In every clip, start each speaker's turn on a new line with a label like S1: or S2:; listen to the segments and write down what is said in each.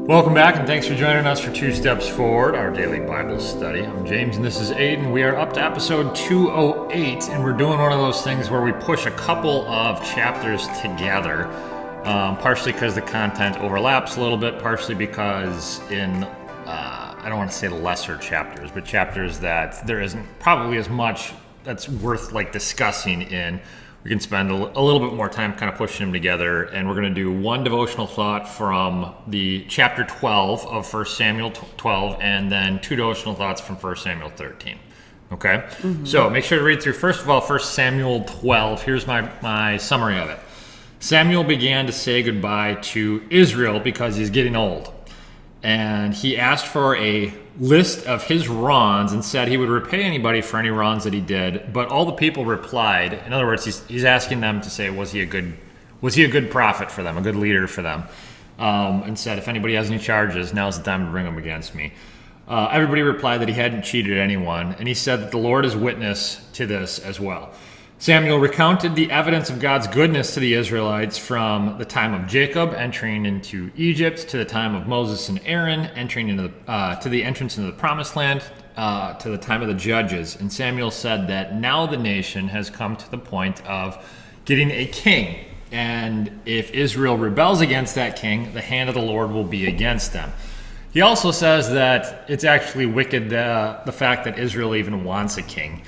S1: Welcome back, and thanks for joining us for Two Steps Forward, our daily Bible study. I'm James, and this is Aiden. We are up to episode 208, and we're doing one of those things where we push a couple of chapters together, partially because the content overlaps a little bit, partially because I don't want to say the lesser chapters, but chapters that there isn't probably as much that's worth discussing in. We can spend a little bit more time kind of pushing them together, and we're going to do one devotional thought from the chapter 12 of 1 Samuel 12, and then two devotional thoughts from 1 Samuel 13. Okay? Mm-hmm. So make sure to read through, first of all, 1 Samuel 12. Here's my summary of it. Samuel began to say goodbye to Israel because he's getting old. And he asked for a list of his wrongs and said he would repay anybody for any wrongs that he did. But all the people replied. In other words, he's asking them to say, was he a good prophet for them, a good leader for them? And said, if anybody has any charges, now's the time to bring them against me. Everybody replied that he hadn't cheated anyone, and he said that the Lord is witness to this as well. Samuel recounted the evidence of God's goodness to the Israelites from the time of Jacob entering into Egypt to the time of Moses and Aaron entering into to the entrance into the Promised Land to the time of the Judges. And Samuel said that now the nation has come to the point of getting a king. And if Israel rebels against that king, the hand of the Lord will be against them. He also says that it's actually wicked, the fact that Israel even wants a king,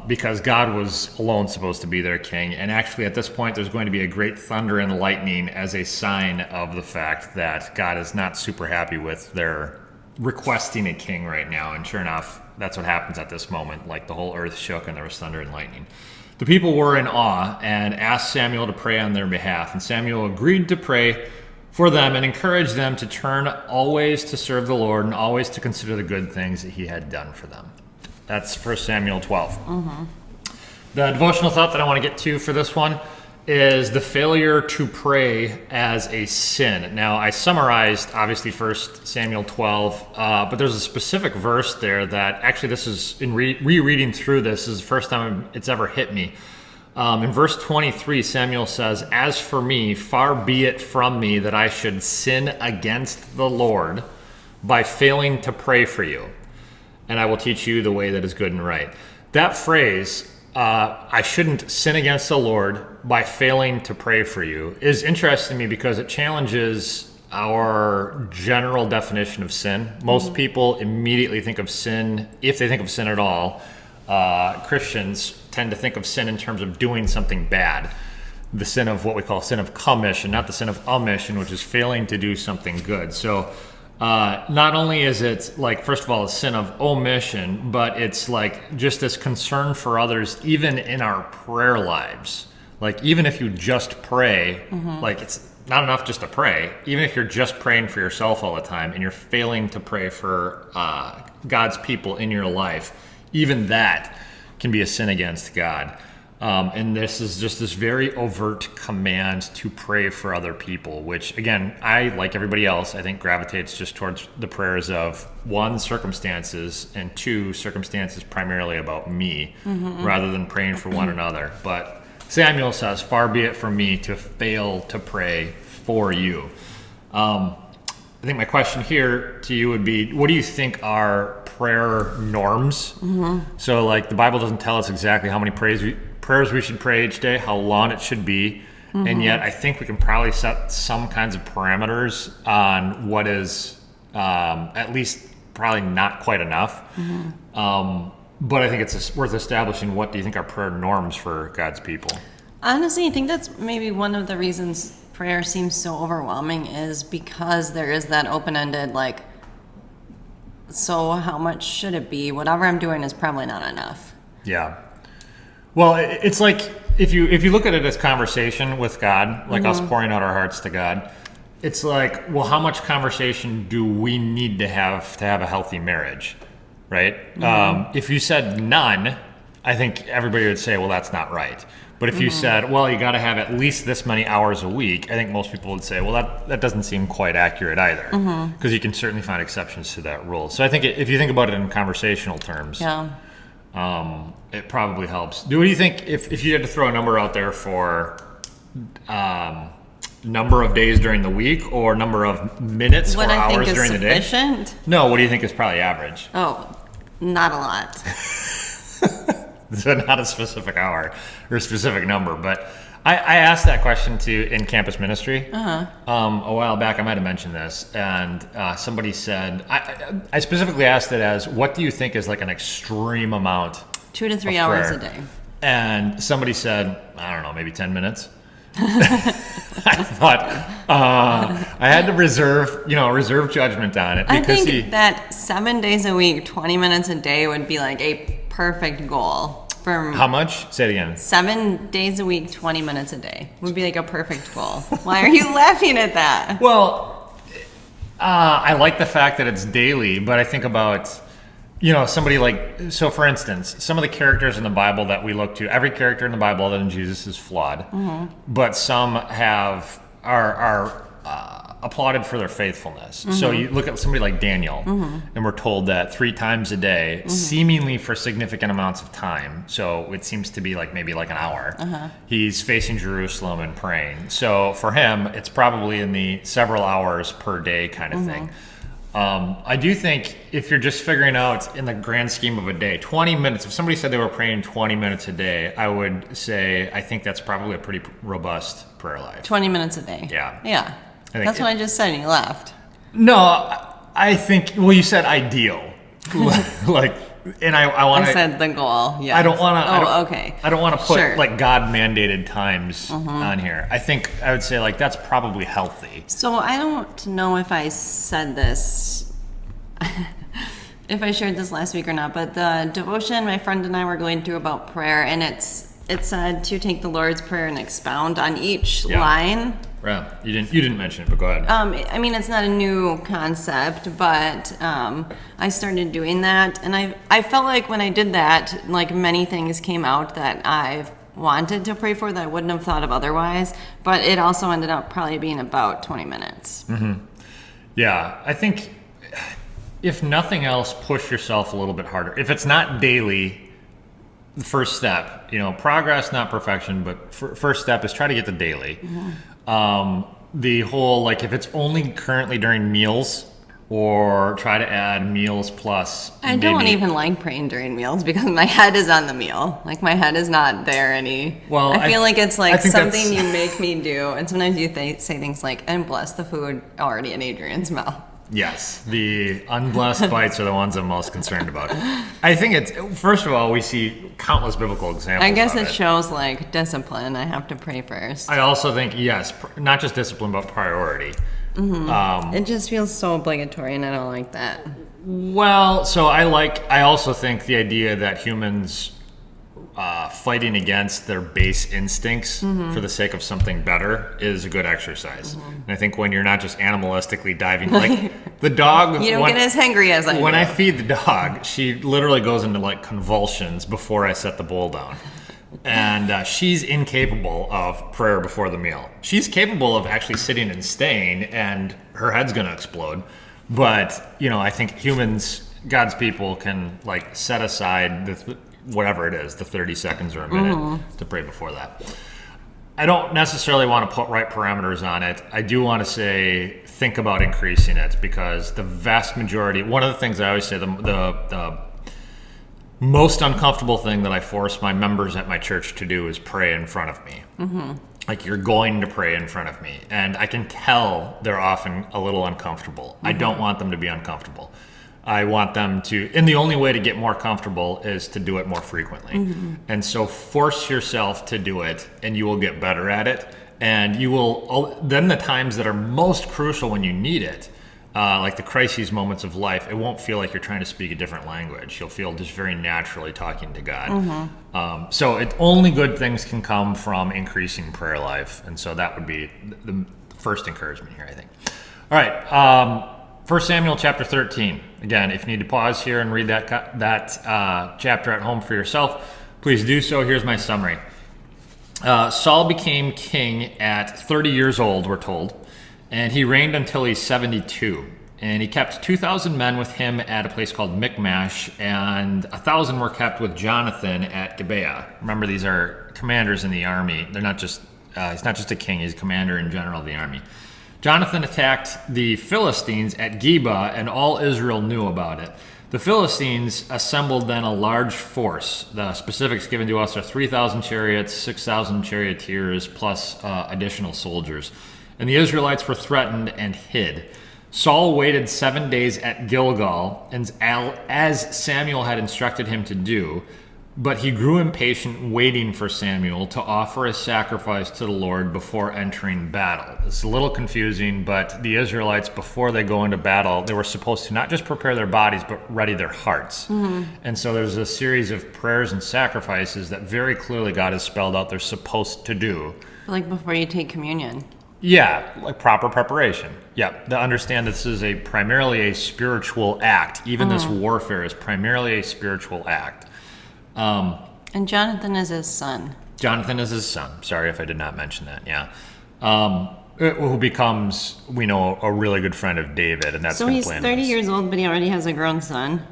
S1: because God was alone supposed to be their king. And actually at this point, there's going to be a great thunder and lightning as a sign of the fact that God is not super happy with their requesting a king right now. And sure enough, that's what happens at this moment. Like the whole earth shook and there was thunder and lightning. The people were in awe and asked Samuel to pray on their behalf. And Samuel agreed to pray for them and encourage them to turn always to serve the Lord and always to consider the good things that he had done for them. That's 1 Samuel 12. Mm-hmm. The devotional thought that I want to get to for this one is the failure to pray as a sin. Now, I summarized, obviously, 1 Samuel 12, but there's a specific verse there that actually this is, in rereading through this is the first time it's ever hit me. In verse 23, Samuel says, "As for me, far be it from me that I should sin against the Lord by failing to pray for you, and I will teach you the way that is good and right." That phrase, I shouldn't sin against the Lord by failing to pray for you, is interesting to me because it challenges our general definition of sin. Most people immediately think of sin, if they think of sin at all. Christians tend to think of sin in terms of doing something bad. The sin of what we call sin of commission, not the sin of omission, which is failing to do something good. So not only is it first of all, a sin of omission, but it's just this concern for others, even in our prayer lives. Even if you just pray, it's not enough just to pray. Even if you're just praying for yourself all the time and you're failing to pray for God's people in your life, even that can be a sin against God. And this is just this very overt command to pray for other people, which, again, I, like everybody else, I think gravitates just towards the prayers of, one, circumstances, and two, circumstances primarily about me, rather than praying for one another. But Samuel says, "Far be it from me to fail to pray for you." I think my question here to you would be, what do you think are prayer norms? So the Bible doesn't tell us exactly how many prayers we should pray each day, how long it should be, and yet I think we can probably set some kinds of parameters on what is at least probably not quite enough. But I think it's worth establishing, what do you think are prayer norms for God's people?
S2: Honestly, I think that's maybe one of the reasons prayer seems so overwhelming, is because there is that open-ended, so how much should it be? Whatever I'm doing is probably not enough.
S1: Yeah. Well, it's if you look at it as conversation with God, us pouring out our hearts to God, it's well, how much conversation do we need to have a healthy marriage, right? If you said none, I think everybody would say, well, that's not right. But if you said, well, you got to have at least this many hours a week, I think most people would say, well, that doesn't seem quite accurate either, because you can certainly find exceptions to that rule. So I think if you think about it in conversational terms, it probably helps. What do you think if you had to throw a number out there for number of days during the week or number of minutes
S2: What
S1: or
S2: I think
S1: hours
S2: is
S1: during the day?
S2: sufficient?
S1: No, what do you think is probably average?
S2: Oh, not a lot.
S1: So not a specific hour or a specific number, but I asked that question in campus ministry a while back. I might have mentioned this, and somebody said, I specifically asked it as, what do you think is like an extreme amount
S2: 2 to 3
S1: of
S2: hours
S1: prayer?
S2: a day.
S1: And somebody said, I don't know, maybe 10 minutes. I thought I had to reserve judgment on it
S2: I
S1: because
S2: think that 7 days a week, 20 minutes a day would be like a perfect goal. For
S1: how much? Say it again.
S2: 7 days a week, 20 minutes a day would be like a perfect goal. Why are you laughing at that?
S1: Well, I like the fact that it's daily, but I think about, somebody like, so for instance, some of the characters in the Bible that we look to, every character in the Bible other than Jesus is flawed, but some are applauded for their faithfulness. So you look at somebody like Daniel, and we're told that 3 times a day, seemingly for significant amounts of time, so it seems to be maybe an hour, he's facing Jerusalem and praying. So for him, it's probably in the several hours per day kind of thing. I do think if you're just figuring out in the grand scheme of a day, 20 minutes, if somebody said they were praying 20 minutes a day, I would say I think that's probably a pretty robust prayer life.
S2: 20 minutes a day.
S1: Yeah.
S2: Yeah.
S1: think
S2: That's what I just said and you laughed.
S1: No, I think, well, you said ideal. And I want to.
S2: I said the goal. Yeah.
S1: I don't want to.
S2: Oh, okay.
S1: I don't want to put
S2: Sure.
S1: God mandated times on here. I think I would say that's probably healthy.
S2: So I don't know if I said this, if I shared this last week or not, but the devotion my friend and I were going through about prayer, and it said to take the Lord's Prayer and expound on each line.
S1: Yeah, you didn't mention it, but go ahead.
S2: I mean, it's not a new concept, but I started doing that, and I felt like when I did that, many things came out that I've wanted to pray for that I wouldn't have thought of otherwise, but it also ended up probably being about 20 minutes.
S1: Yeah, I think if nothing else, push yourself a little bit harder. If it's not daily, the first step, progress, not perfection, but first step is try to get to daily. The whole, if it's only currently during meals, or try to add meals plus.
S2: I don't even like praying during meals because my head is on the meal. My head is not there any.
S1: Well,
S2: I feel like it's something
S1: that's...
S2: you make me do, and sometimes you say things like, and bless the food already in Adrian's mouth.
S1: Yes, the unblessed bites are the ones I'm most concerned about. I think first of all, we see countless biblical examples.
S2: I guess it shows discipline. I have to pray first.
S1: I also think, yes, not just discipline, but priority.
S2: It just feels so obligatory, and I don't like that.
S1: Well, so I also think the idea that humans fighting against their base instincts for the sake of something better is a good exercise. And I think when you're not just animalistically diving, the dog,
S2: you don't get as hangry as I do.
S1: When I feed the dog, she literally goes into convulsions before I set the bowl down. And she's incapable of prayer before the meal. She's capable of actually sitting and staying, and her head's going to explode. But, I think humans, God's people, can set aside whatever it is, the 30 seconds or a minute to pray before that. I don't necessarily want to put right parameters on it. I do want to say, think about increasing it, because the vast majority, one of the things I always say, the most uncomfortable thing that I force my members at my church to do is pray in front of me. You're going to pray in front of me. And I can tell they're often a little uncomfortable. I don't want them to be uncomfortable. I want them to, and the only way to get more comfortable is to do it more frequently. And so force yourself to do it, and you will get better at it. And you will, then the times that are most crucial when you need it, the crises moments of life, it won't feel like you're trying to speak a different language. You'll feel just very naturally talking to God. So only good things can come from increasing prayer life. And so that would be the first encouragement here, I think. All right. 1 Samuel chapter 13. Again, if you need to pause here and read that chapter at home for yourself, please do so. Here's my summary. Saul became king at 30 years old, we're told, and he reigned until he's 72. And he kept 2,000 men with him at a place called Michmash, and 1,000 were kept with Jonathan at Gibeah. Remember, these are commanders in the army. They're not just He's not just a king, he's commander in general of the army. Jonathan attacked the Philistines at Geba, and all Israel knew about it. The Philistines assembled then a large force. The specifics given to us are 3,000 chariots, 6,000 charioteers, plus additional soldiers. And the Israelites were threatened and hid. Saul waited 7 days at Gilgal, and as Samuel had instructed him to do, but he grew impatient waiting for Samuel to offer a sacrifice to the Lord before entering battle. It's a little confusing, but the Israelites, before they go into battle, they were supposed to not just prepare their bodies, but ready their hearts. Mm-hmm. And so there's a series of prayers and sacrifices that very clearly God has spelled out they're supposed to do.
S2: Like before you take communion.
S1: Yeah, like proper preparation. Yeah, to understand this is primarily a spiritual act. Even this warfare is primarily a spiritual act.
S2: And Jonathan is his son.
S1: Jonathan is his son. Sorry if I did not mention that. Yeah. Who becomes, we know, a really good friend of David, and that's
S2: so he's 30 years old, but he already has a grown son.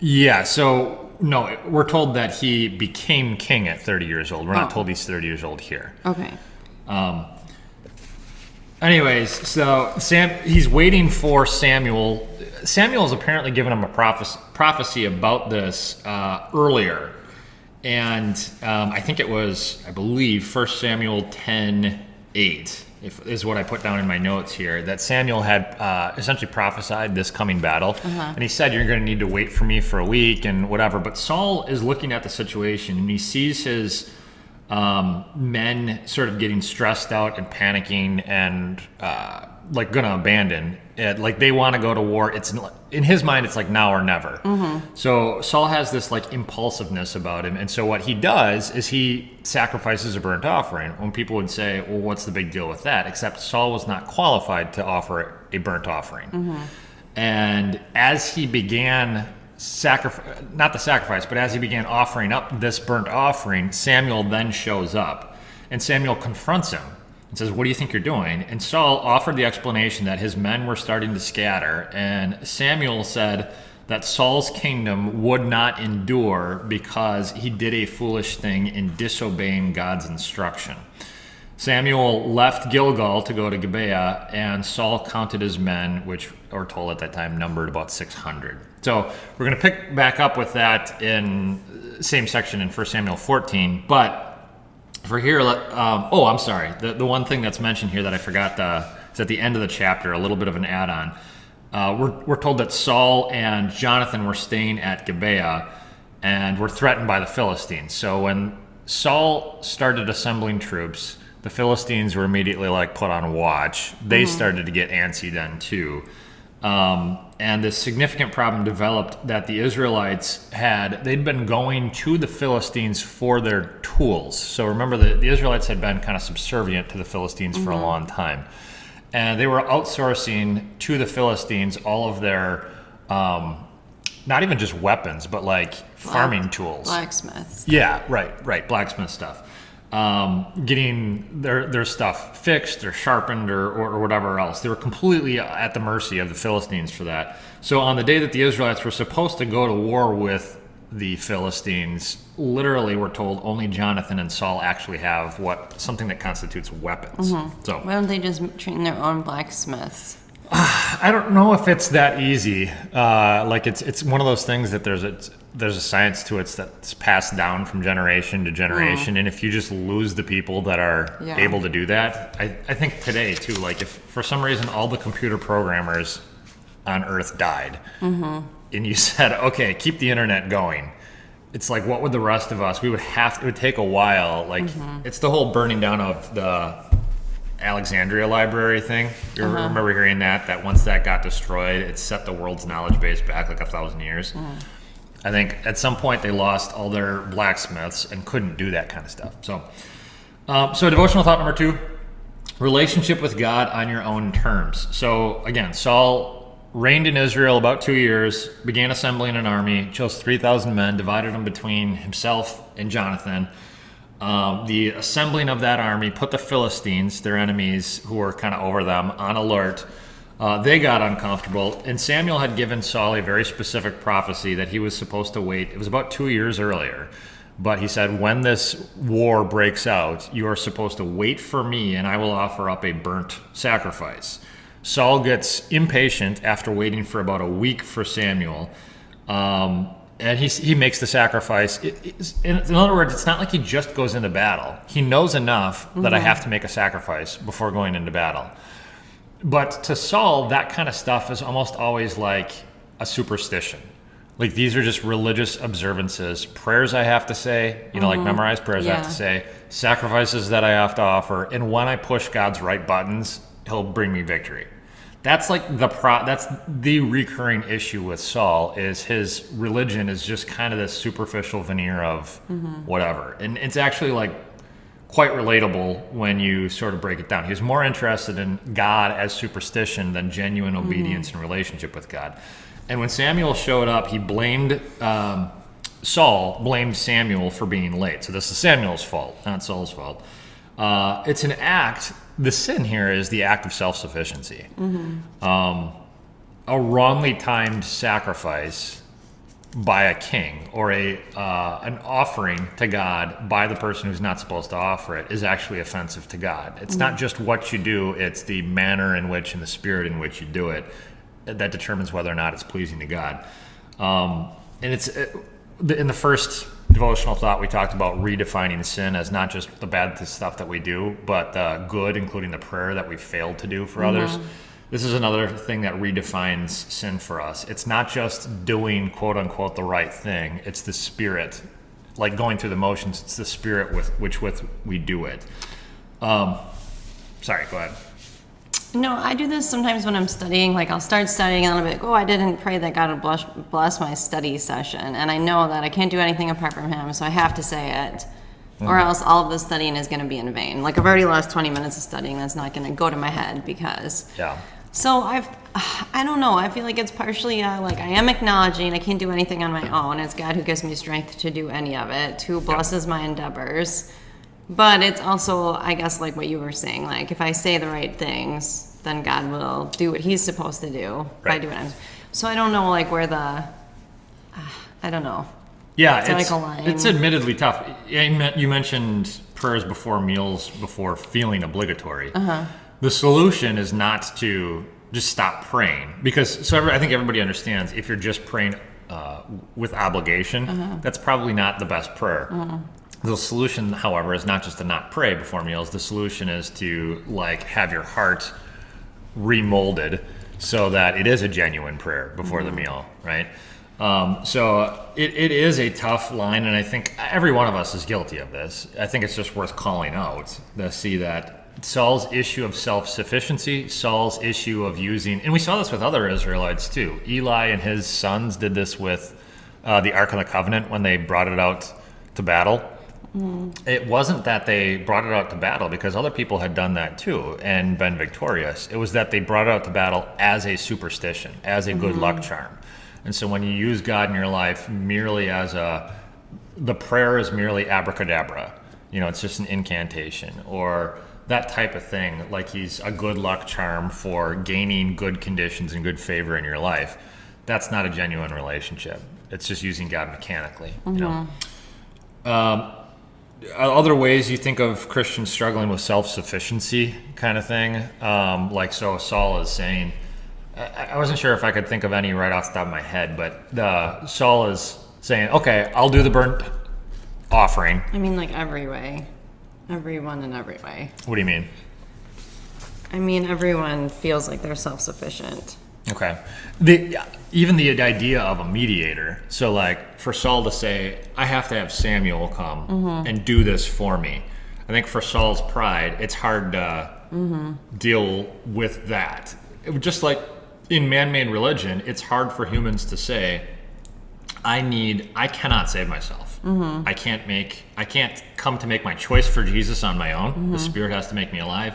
S1: Yeah. So no, we're told that he became king at 30 years old. We're not told he's 30 years old here.
S2: Okay.
S1: Anyways, so he's waiting for Samuel. Samuel's apparently given him a prophecy about this earlier. And I think it was, I believe, 1 Samuel 10:8 is what I put down in my notes here, that Samuel had essentially prophesied this coming battle. And he said, you're going to need to wait for me for a week and whatever. But Saul is looking at the situation, and he sees his men sort of getting stressed out and panicking and like going to abandon it. Like they want to go to war. It's in his mind, it's like now or never. So Saul has this like impulsiveness about him. And so what he does is he sacrifices a burnt offering. When people would say, well, what's the big deal with that? Except Saul was not qualified to offer a burnt offering. And as he began as he began offering up this burnt offering, Samuel then shows up. And Samuel confronts him and says, what do you think you're doing? And Saul offered the explanation that his men were starting to scatter. And Samuel said that Saul's kingdom would not endure because he did a foolish thing in disobeying God's instruction. Samuel left Gilgal to go to Gibeah, and Saul counted his men, which we're told at that time numbered about 600. So we're going to pick back up with that in the same section in 1 Samuel 14. But for here, I'm sorry. The one thing that's mentioned here that I forgot is at the end of the chapter, a little bit of an add-on. We're told that Saul and Jonathan were staying at Gibeah and were threatened by the Philistines. So when Saul started assembling troops, the Philistines were immediately like put on watch. They started to get antsy then too. And this significant problem developed that the Israelites they'd been going to the Philistines for their tools. So remember, the Israelites had been kind of subservient to the Philistines for a long time. And they were outsourcing to the Philistines all of their, not even just weapons, but like farming tools.
S2: Blacksmiths.
S1: Yeah, right, blacksmith stuff. Getting their stuff fixed or sharpened or whatever else. They were completely at the mercy of the Philistines for that. So on the day that the Israelites were supposed to go to war with the Philistines, literally we're told only Jonathan and Saul actually have something that constitutes weapons. So
S2: why don't they just train their own blacksmiths?
S1: I don't know if it's that easy. Like it's one of those things that there's a science to it that's passed down from generation to generation, and if you just lose the people that are able to do that, I think today too, like if for some reason all the computer programmers on Earth died, and you said, okay, keep the internet going, it's like, what would the rest of us? It would take a while. Like it's the whole burning down of the Alexandria library thing. You remember hearing that once that got destroyed, it set the world's knowledge base back like 1,000 years. I think at some point they lost all their blacksmiths and couldn't do that kind of stuff. So devotional thought number 2, relationship with God on your own terms. So again, Saul reigned in Israel about 2 years, began assembling an army, chose 3,000 men, divided them between himself and Jonathan. The assembling of that army put the Philistines, their enemies who were kind of over them, on alert. They got uncomfortable, and Samuel had given Saul a very specific prophecy that he was supposed to wait. It was about 2 years earlier, But he said, when this war breaks out, you are supposed to wait for me, and I will offer up a burnt sacrifice. Saul gets impatient after waiting for about a week for Samuel, and he makes the sacrifice. In other words, it's not like he just goes into battle. He knows enough that I have to make a sacrifice before going into battle. But to Saul, that kind of stuff is almost always like a superstition. Like, these are just religious observances, prayers I have to say, like memorized prayers I have to say, sacrifices that I have to offer, and when I push God's right buttons, he'll bring me victory. That's like that's the recurring issue with Saul, is his religion is just kind of this superficial veneer of whatever. And it's actually like quite relatable when you sort of break it down. He's more interested in God as superstition than genuine obedience and relationship with God. And when Samuel showed up, he blamed Saul blamed Samuel for being late. So this is Samuel's fault, not Saul's fault. It's an act. The sin here is the act of self-sufficiency. A wrongly timed sacrifice by a king, or an offering to God by the person who's not supposed to offer it, is actually offensive to God. It's not just what you do, it's the manner in which and the spirit in which you do it that determines whether or not it's pleasing to God. And it's in the first devotional thought, we talked about redefining sin as not just the bad stuff that we do, but the good, including the prayer that we failed to do for others. This is another thing that redefines sin for us. It's not just doing, quote unquote, the right thing. It's the spirit, like going through the motions. It's the spirit with which we do it. Sorry, go ahead.
S2: No, I do this sometimes when I'm studying. Like, I'll start studying and I'll be like, I didn't pray that God would bless my study session. And I know that I can't do anything apart from him, so I have to say it. Or else all of the studying is going to be in vain. Like, I've already lost 20 minutes of studying. That's not going to go to my head because...
S1: Yeah.
S2: So I don't know. I feel like it's partially like I am acknowledging I can't do anything on my own. It's God who gives me strength to do any of it, who blesses my endeavors. But it's also, I guess, like what you were saying, like if I say the right things, then God will do what he's supposed to do by doing it. So I don't know, like, where the, I don't know.
S1: Yeah,
S2: like a line.
S1: It's admittedly tough. You mentioned prayers before meals, before feeling obligatory. The solution is not to just stop praying, because I think everybody understands if you're just praying with obligation, that's probably not the best prayer. The solution, however, is not just to not pray before meals. The solution is to, like, have your heart remolded so that it is a genuine prayer before the meal, right? So it is a tough line, and I think every one of us is guilty of this. I think it's just worth calling out to see that Saul's issue of self-sufficiency, Saul's issue of using, and we saw this with other Israelites too. Eli and his sons did this with the Ark of the Covenant when they brought it out to battle. It wasn't that they brought it out to battle because other people had done that too and been victorious. It was that they brought it out to battle as a superstition, as a good luck charm. And so when you use God in your life merely as the prayer is merely abracadabra, it's just an incantation, or that type of thing, like he's a good luck charm for gaining good conditions and good favor in your life, that's not a genuine relationship. It's just using God mechanically, Other ways you think of Christians struggling with self-sufficiency kind of thing, like so Saul is saying, I wasn't sure if I could think of any right off the top of my head, but Saul is saying, okay, I'll do the burnt offering.
S2: I mean, like, every way. Everyone in every way.
S1: What do you mean?
S2: I mean, everyone feels like they're self-sufficient.
S1: Okay. Even the idea of a mediator. So, like, for Saul to say, I have to have Samuel come and do this for me. I think for Saul's pride, it's hard to deal with that. Just like in man-made religion, it's hard for humans to say, I cannot save myself. I can't come to make my choice for Jesus on my own. The Spirit has to make me alive.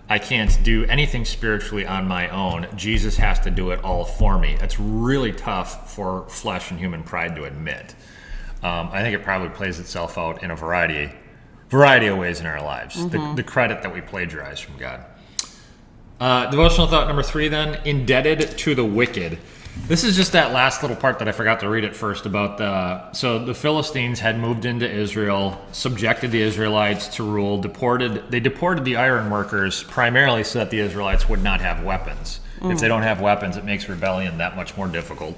S1: I can't do anything spiritually on my own. Jesus has to do it all for me. It's really tough for flesh and human pride to admit. I think it probably plays itself out in a variety of ways in our lives. The credit that we plagiarize from God. Devotional thought number 3 then, indebted to the wicked. This is just that last little part that I forgot to read at first about so the Philistines had moved into Israel, subjected the Israelites to rule, they deported the iron workers primarily so that the Israelites would not have weapons. If they don't have weapons, it makes rebellion that much more difficult.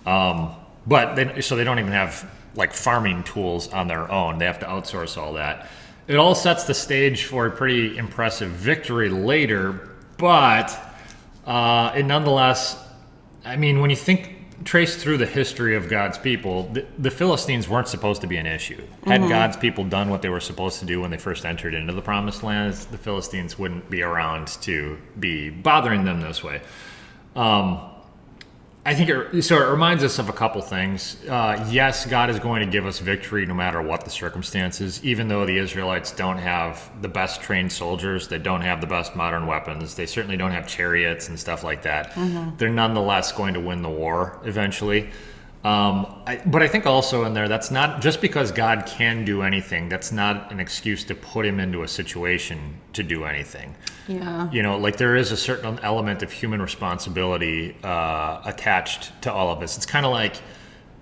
S1: So they don't even have like farming tools on their own. They have to outsource all that. It all sets the stage for a pretty impressive victory later, but it nonetheless, I mean, when you trace through the history of God's people, the Philistines weren't supposed to be an issue. Had God's people done what they were supposed to do when they first entered into the Promised Land, the Philistines wouldn't be around to be bothering them this way. I think it reminds us of a couple things. Yes, God is going to give us victory no matter what the circumstances, even though the Israelites don't have the best trained soldiers, they don't have the best modern weapons, they certainly don't have chariots and stuff like that. They're nonetheless going to win the war eventually. But I think also in there, that's not just because God can do anything, that's not an excuse to put him into a situation to do anything.
S2: Yeah.
S1: You know, like there is a certain element of human responsibility attached to all of this. It's kind of like,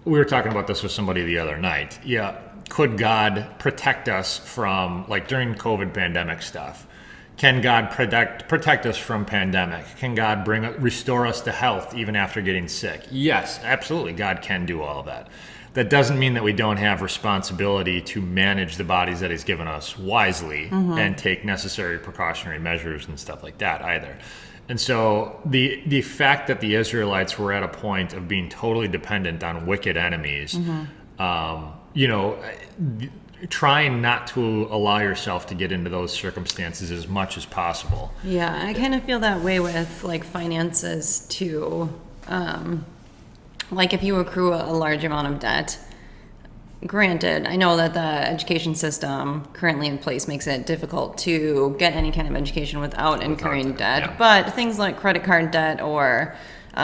S1: we were talking about this with somebody the other night. Yeah, could God protect us from, like during COVID pandemic stuff, can God protect us from pandemic? Can God restore us to health even after getting sick? Yes, absolutely. God can do all of that. That doesn't mean that we don't have responsibility to manage the bodies that he's given us wisely and take necessary precautionary measures and stuff like that either. And so the fact that the Israelites were at a point of being totally dependent on wicked enemies, trying not to allow yourself to get into those circumstances as much as possible.
S2: Yeah, I kind of feel that way with like finances too. Like if you accrue a large amount of debt, granted, I know that the education system currently in place makes it difficult to get any kind of education without incurring debt.
S1: Yeah.
S2: But things like credit card debt or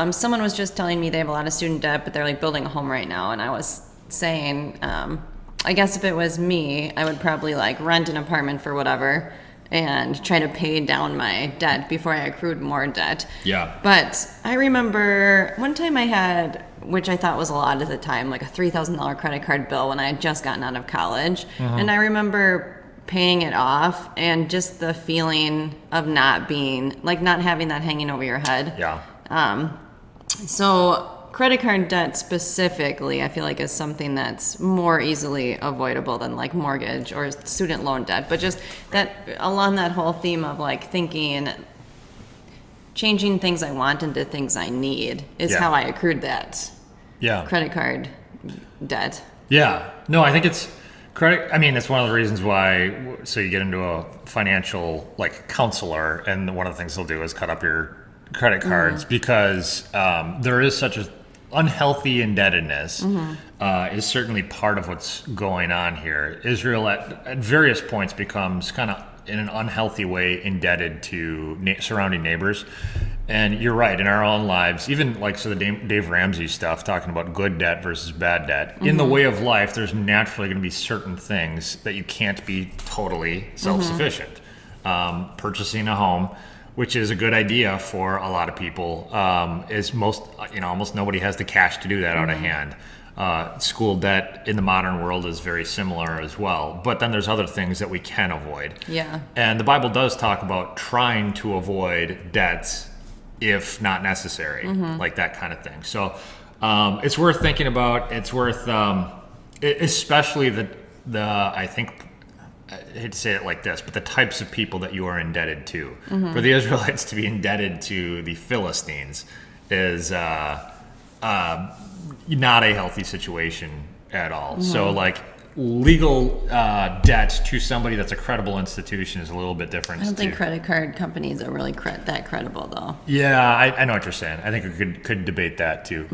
S2: someone was just telling me they have a lot of student debt, but they're like building a home right now. And I was saying, I guess if it was me, I would probably like rent an apartment for whatever and try to pay down my debt before I accrued more debt.
S1: Yeah.
S2: But I remember one time I had, which I thought was a lot at the time, like a $3,000 credit card bill when I had just gotten out of college. And I remember paying it off and just the feeling of not having that hanging over your head.
S1: Yeah.
S2: So credit card debt specifically, I feel like is something that's more easily avoidable than like mortgage or student loan debt. But just that along that whole theme of like changing things I want into things I need is how I accrued that credit card debt.
S1: Yeah. No, I think it's credit. I mean, it's one of the reasons why, so you get into a financial like counselor, and one of the things they'll do is cut up your credit cards because there is such a unhealthy indebtedness is certainly part of what's going on here. Israel at various points becomes kind of in an unhealthy way indebted to surrounding neighbors. And you're right, in our own lives, even like the Dave Ramsey stuff, talking about good debt versus bad debt. In the way of life, there's naturally going to be certain things that you can't be totally self-sufficient. Purchasing a home, which is a good idea for a lot of people, is almost nobody has the cash to do that out of hand. School debt in the modern world is very similar as well. But then there's other things that we can avoid. Yeah. And the Bible does talk about trying to avoid debts if not necessary, like that kind of thing. So it's worth thinking about. It's worth, especially I think, I hate to say it like this, but the types of people that you are indebted to. For the Israelites to be indebted to the Philistines is not a healthy situation at all. So like legal debt to somebody that's a credible institution is a little bit different.
S2: I don't think credit card companies are really that credible though.
S1: Yeah, I know what you're saying. I think we could debate that too.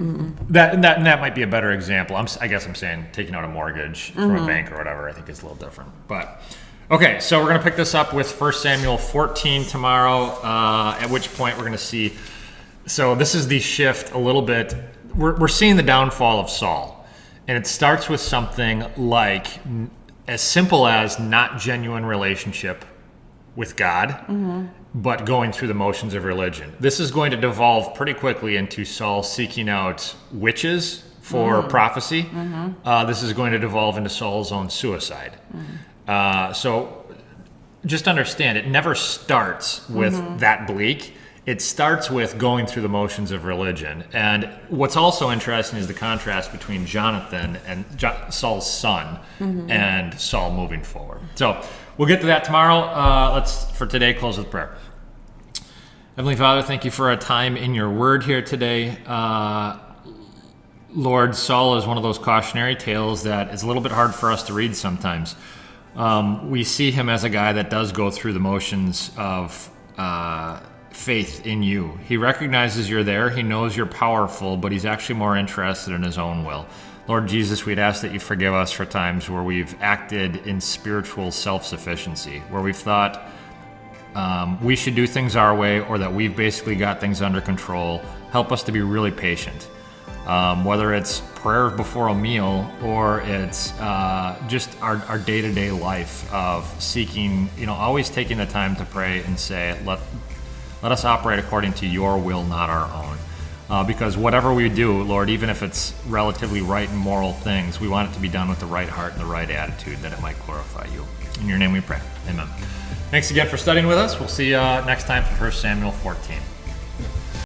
S1: That might be a better example. I guess I'm saying taking out a mortgage from a bank or whatever, I think is a little different. But okay, so we're going to pick this up with 1 Samuel 14 tomorrow, at which point we're going to see. So this is the shift a little bit. We're seeing the downfall of Saul. And it starts with something like as simple as not genuine relationship with God, but going through the motions of religion. This is going to devolve pretty quickly into Saul seeking out witches for prophecy. This is going to devolve into Saul's own suicide. So just understand, it never starts with that bleak. It starts with going through the motions of religion. And what's also interesting is the contrast between Jonathan and Saul's son and Saul moving forward. So we'll get to that tomorrow. Let's, for today, close with prayer. Heavenly Father, thank you for a time in your word here today. Lord, Saul is one of those cautionary tales that is a little bit hard for us to read sometimes. We see him as a guy that does go through the motions of faith in you. He recognizes you're there. He knows you're powerful, but he's actually more interested in his own will. Lord Jesus, we'd ask that you forgive us for times where we've acted in spiritual self-sufficiency, where we've thought we should do things our way, or that we've basically got things under control. Help us to be really patient. Whether it's prayer before a meal, or it's just our day-to-day life of seeking, always taking the time to pray and say, let us operate according to your will, not our own. Because whatever we do, Lord, even if it's relatively right and moral things, we want it to be done with the right heart and the right attitude, that it might glorify you. In your name we pray. Amen. Thanks again for studying with us. We'll see you next time for 1 Samuel 14.